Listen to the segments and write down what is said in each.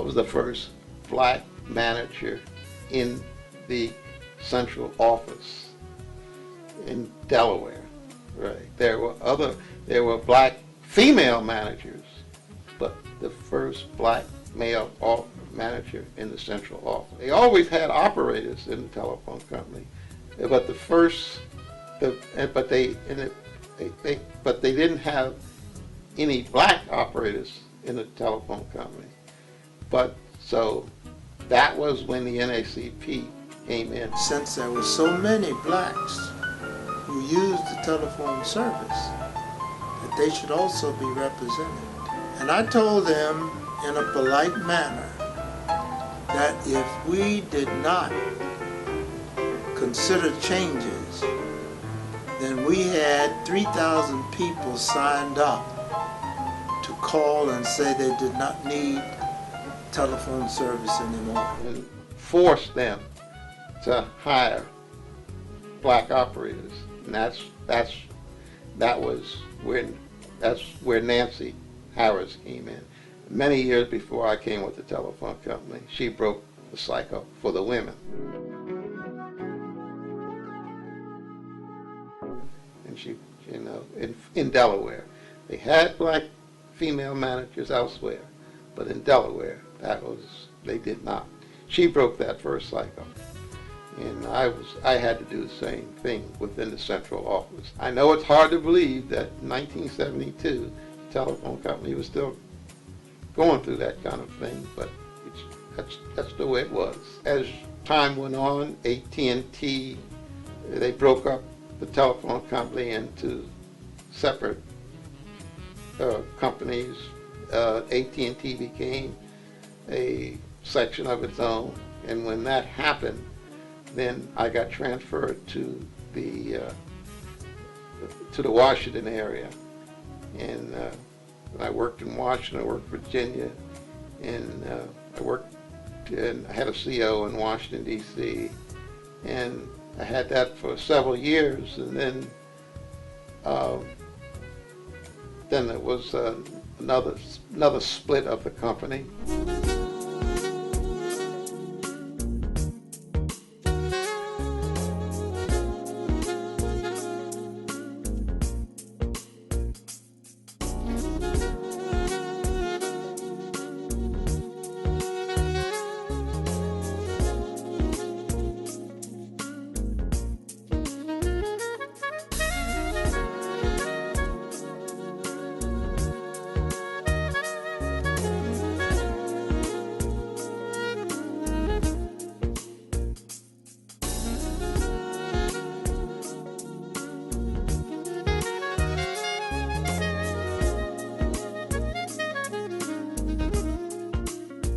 was the first black manager in the central office in Delaware. Right. There were black female managers, but the first black male manager in the central office. They always had operators in the telephone company, but they didn't have any black operators in the telephone company. But so that was when the NAACP came in. Since there were so many blacks who used the telephone service, that they should also be represented. And I told them in a polite manner that if we did not consider changes, then we had 3,000 people signed up to call and say they did not need telephone service anymore. And forced them to hire black operators, and that's where Nancy Harris came in. Many years before I came with the telephone company, she broke the cycle for the women. And she, in Delaware, they had black female managers elsewhere, but in Delaware, they did not. She broke that first cycle. And I had to do the same thing within the central office. I know it's hard to believe that in 1972, the telephone company was still going through that kind of thing, but that's the way it was. As time went on, AT&T, they broke up the telephone company into separate companies. AT&T became a section of its own, and when that happened, then I got transferred to the Washington area, and I worked in Washington. I worked in Virginia, and I had a CO in Washington D.C., and I had that for several years, and then there was another split of the company.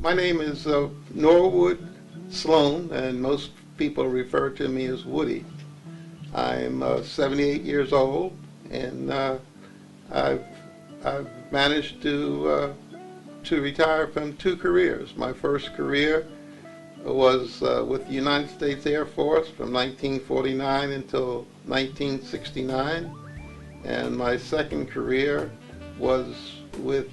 My name is Norwood Sloan, and most people refer to me as Woody. I'm 78 years old, and I've managed to retire from 2 careers. My first career was with the United States Air Force from 1949 until 1969, and my second career was with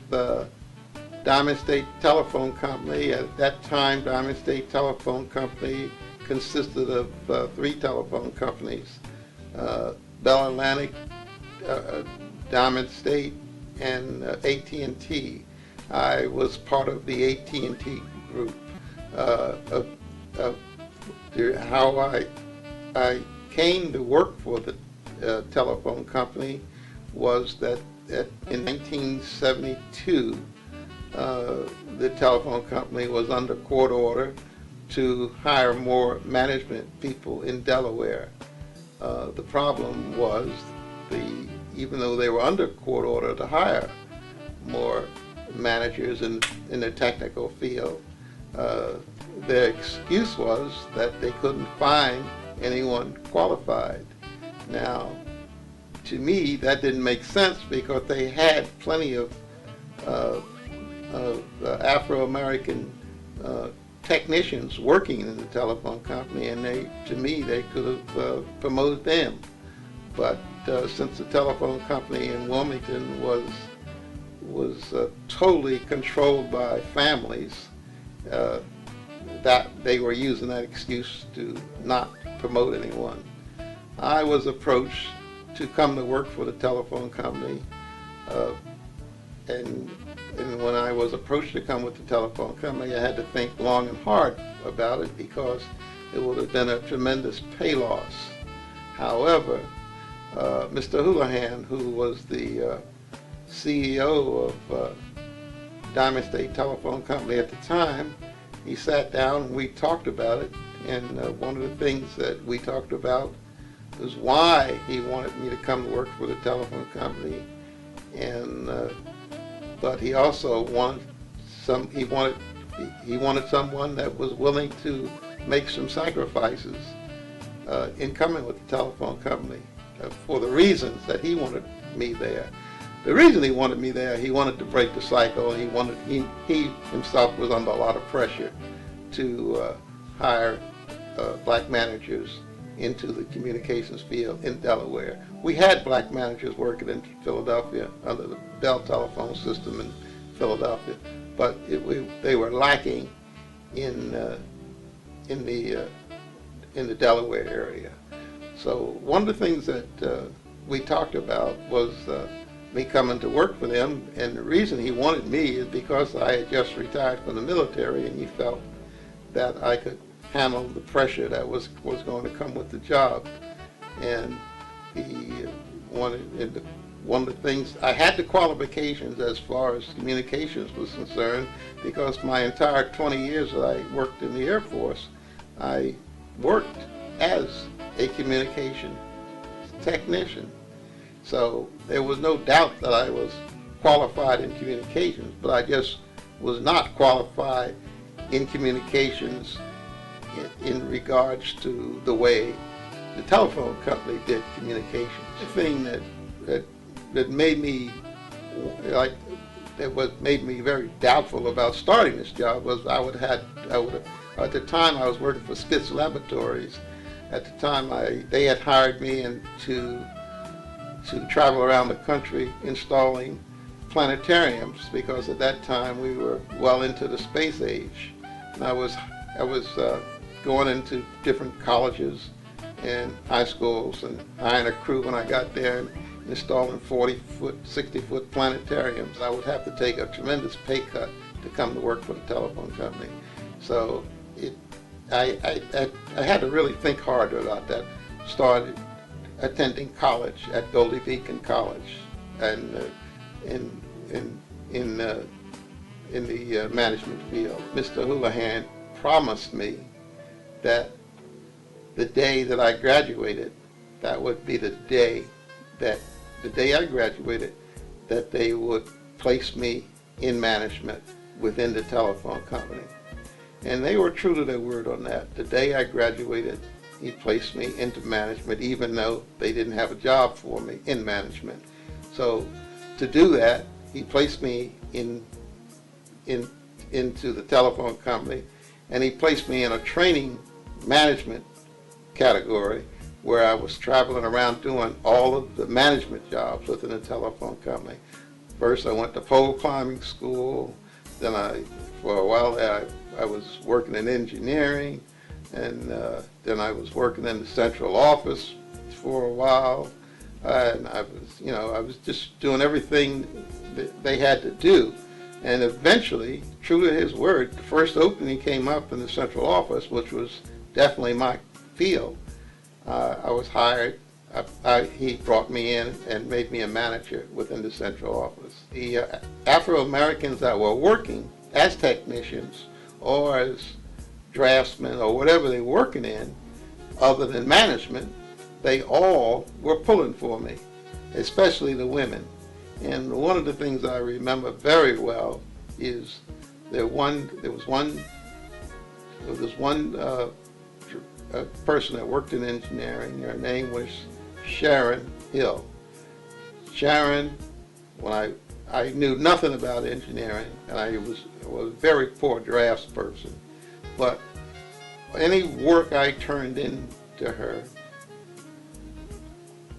Diamond State Telephone Company. At that time, Diamond State Telephone Company consisted of 3 telephone companies, Bell Atlantic, Diamond State, and AT&T. I was part of the AT&T group. How I came to work for the telephone company was that in 1972, the telephone company was under court order to hire more management people in Delaware. The problem was, even though they were under court order to hire more managers in the technical field, their excuse was that they couldn't find anyone qualified. Now, to me, that didn't make sense, because they had plenty of Afro-American technicians working in the telephone company, and to me, they could have promoted them. But since the telephone company in Wilmington was totally controlled by families, uh, that they were using that excuse to not promote anyone. I was approached to come to work for the telephone company, uh, and when I was approached to come with the telephone company, I had to think long and hard about it because it would have been a tremendous pay loss. However, Mr. Houlihan, who was the CEO of Diamond State Telephone Company at the time, he sat down and we talked about it, and one of the things that we talked about was why he wanted me to come to work for the telephone company, and but he also wanted he wanted someone that was willing to make some sacrifices in coming with the telephone company for the reasons that he wanted me there. The reason he wanted me there, he wanted to break the cycle. He himself was under a lot of pressure to hire black managers into the communications field in Delaware. We had black managers working in Philadelphia under the Bell telephone system in Philadelphia, but they were lacking in the Delaware area. So one of the things that we talked about was me coming to work for them, and the reason he wanted me is because I had just retired from the military, and he felt that I could handle the pressure that was going to come with the job. And he wanted, and one of the things, I had the qualifications as far as communications was concerned, because my entire 20 years that I worked in the Air Force, I worked as a communication technician. So there was no doubt that I was qualified in communications, but I just was not qualified in communications in regards to the way the telephone company did communications. The thing that made me made me very doubtful about starting this job was at the time I was working for Spitz Laboratories. At the time they had hired me to travel around the country installing planetariums, because at that time we were well into the space age. And I was going into different colleges and high schools and hiring a crew when I got there and installing 40-foot, 60-foot planetariums. I would have to take a tremendous pay cut to come to work for the telephone company. So I had to really think hard about that. Started attending college at Goldie Beacon College, and in the management field. Mr. Houlihan promised me that the day that I graduated, that would be the day I graduated, that they would place me in management within the telephone company. And they were true to their word on that. The day I graduated, he placed me into management, even though they didn't have a job for me in management. So to do that, he placed me into the telephone company, and he placed me in a training management category where I was traveling around doing all of the management jobs within the telephone company. First I went to pole climbing school, then for a while I was working in engineering, and then I was working in the central office for a while, and I was just doing everything that they had to do. And eventually, true to his word, the first opening came up in the central office, which was definitely my field. I was hired. He brought me in and made me a manager within the central office. The Afro-Americans that were working as technicians or as draftsmen or whatever they were working in, other than management, they all were pulling for me, especially the women. And one of the things I remember very well is there was one person that worked in engineering. Her name was Sharon Hill. Sharon, when I knew nothing about engineering, and I was a very poor drafts person, but any work I turned in to her,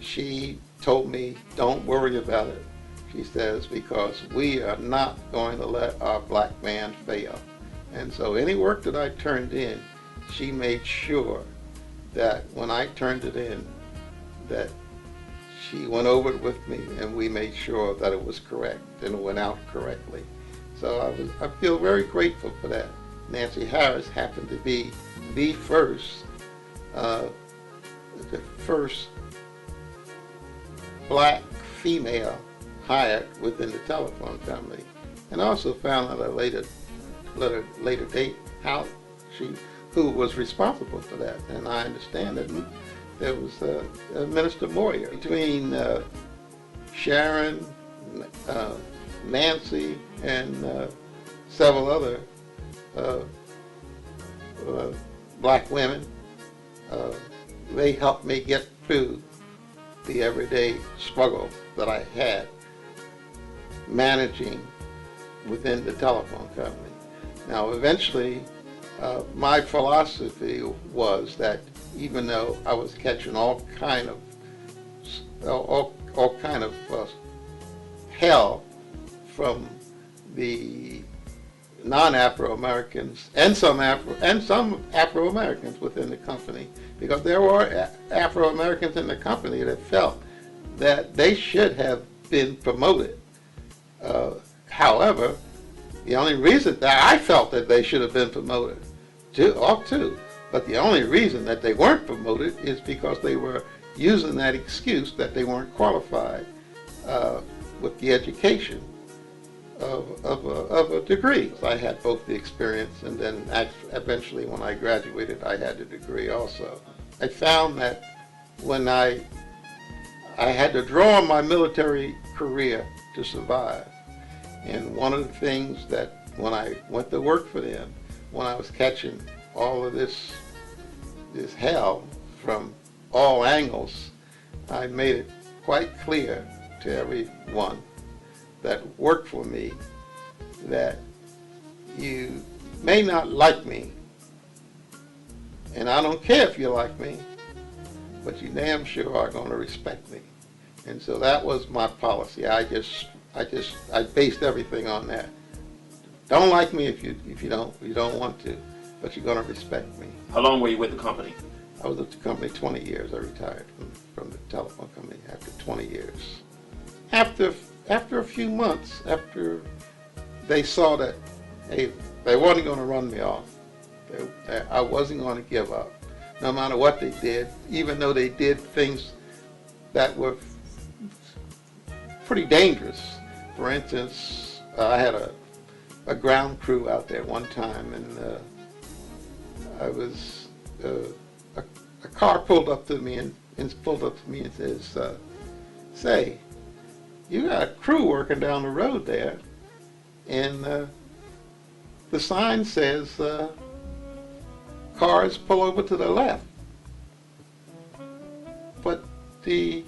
she told me, don't worry about it. She says, because we are not going to let our black man fail. And so any work that I turned in, she made sure that when I turned it in, that she went over it with me and we made sure that it was correct and it went out correctly. So I feel very grateful for that. Nancy Harris happened to be the first black female hired within the telephone company, and also found out at a later date who was responsible for that. And I understand that there was Minister Moyer. Between Sharon, Nancy, and several other black women, they helped me get through the everyday struggle that I had managing within the telephone company. Now, eventually, my philosophy was that even though I was catching all kind of hell from the non-Afro-Americans and some Afro-Americans within the company, because there were Afro-Americans in the company that felt that they should have been promoted. However, the only reason that I felt that they should have been promoted, but the only reason that they weren't promoted is because they were using that excuse that they weren't qualified with the education of a degree. I had both the experience, and then eventually when I graduated I had the degree also. I found that when I had to draw on my military career to survive, and one of the things that when I went to work for them, when I was catching all of this hell from all angles, I made it quite clear to everyone that worked for me that you may not like me, and I don't care if you like me, but you damn sure are going to respect me. And so that was my policy. I based everything on that. Don't like me if you don't want to, but you're going to respect me. How long were you with the company? I was at the company 20 years. I retired from the telephone company after 20 years. After a few months, after they saw that, hey, they wasn't going to run me off. I wasn't going to give up, no matter what they did, even though they did things that were pretty dangerous. For instance, I had a ground crew out there one time, and a car pulled up to me and says, "Say, you got a crew working down the road there, and the sign says cars pull over to the left, but the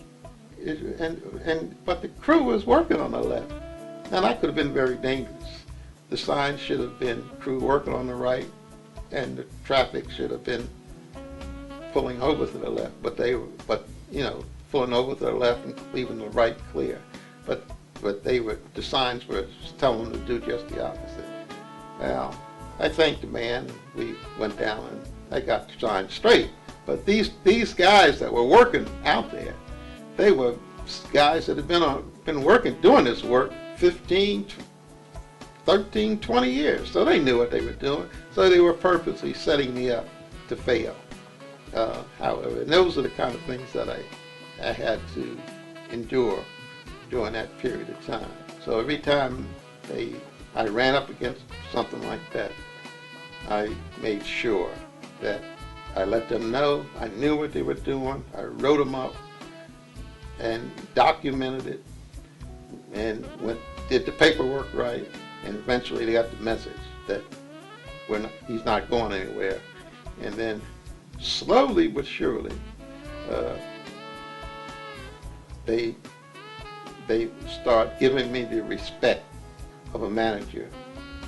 crew was working on the left." And that could have been very dangerous. The sign should have been crew working on the right, and the traffic should have been pulling over to the left. But pulling over to the left and leaving the right clear. But the signs were telling them to do just the opposite. Well, I thanked the man. We went down and I got the sign straight. But these guys that were working out there, they were guys that had been working, doing this work 15, 13, 20 years. So they knew what they were doing. So they were purposely setting me up to fail. However, and those are the kind of things that I had to endure during that period of time. So every time I ran up against something like that, I made sure that I let them know I knew what they were doing. I wrote them up and documented it, and did the paperwork right, and eventually they got the message that he's not going anywhere. And then slowly but surely, they start giving me the respect of a manager,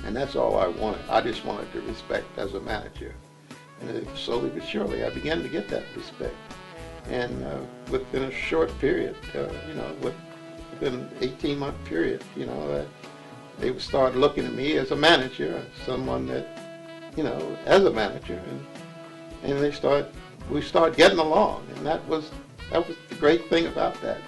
and that's all I wanted. I just wanted the respect as a manager, and slowly but surely I began to get that respect. And within a short period, within an 18-month period, they would start looking at me as a manager, someone that as a manager, and we start getting along, and that was the great thing about that.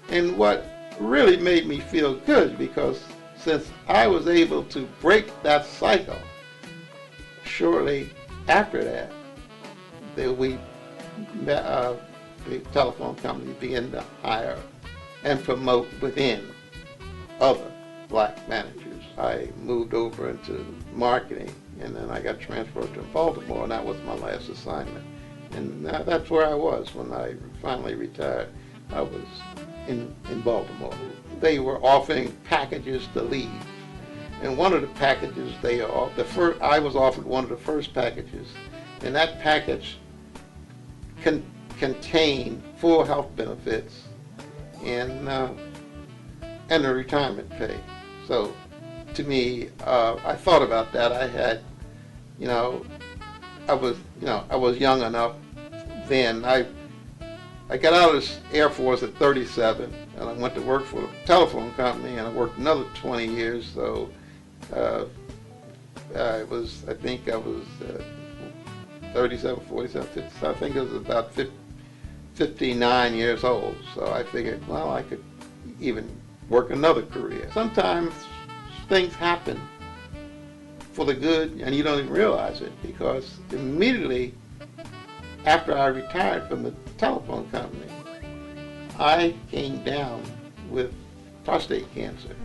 And what really made me feel good, because since I was able to break that cycle, shortly after that, the telephone company began to hire and promote within other black managers. I moved over into marketing, and then I got transferred to Baltimore, and that was my last assignment. And that's where I was when I finally retired. I was in Baltimore. They were offering packages to leave, and one of the packages I was offered one of the first packages, and that package contained full health benefits and the retirement pay. So to me, I thought about that. I had, I was young enough then. I got out of the Air Force at 37, and I went to work for a telephone company, and I worked another 20 years. So I think I was 37, 47, 50, I think it was about 59 years old. So I figured, well, I could even work another career. Sometimes things happen for the good, and you don't even realize it, because immediately after I retired from the telephone company, I came down with prostate cancer.